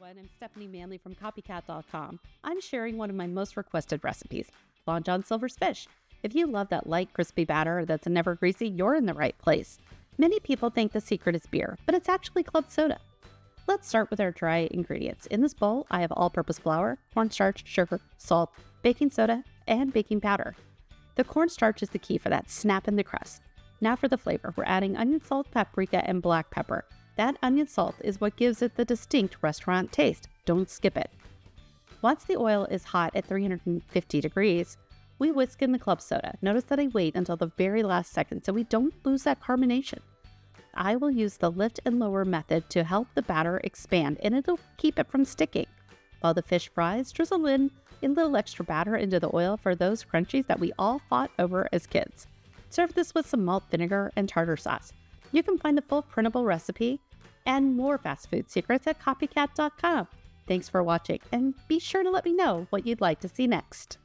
everyone, I'm Stephanie Manley from Copycat.com. I'm sharing one of my most requested recipes, Long John Silver's fish. If you love that light, crispy batter that's never greasy, you're in the right place. Many people think the secret is beer, but it's actually club soda. Let's start with our dry ingredients. In this bowl, I have all-purpose flour, cornstarch, sugar, salt, baking soda, and baking powder. The cornstarch is the key for that snap in the crust. Now for the flavor, we're adding onion salt, paprika, and black pepper. That onion salt is what gives it the distinct restaurant taste. Don't skip it. Once the oil is hot at 350 degrees, we whisk in the club soda. Notice that I wait until the very last second so we don't lose that carbonation. I will use the lift and lower method to help the batter expand, and it'll keep it from sticking. While the fish fries, drizzle in a little extra batter into the oil for those crunchies that we all fought over as kids. Serve this with some malt vinegar and tartar sauce. You can find the full printable recipe and more fast food secrets at copycat.com. Thanks for watching, and be sure to let me know what you'd like to see next.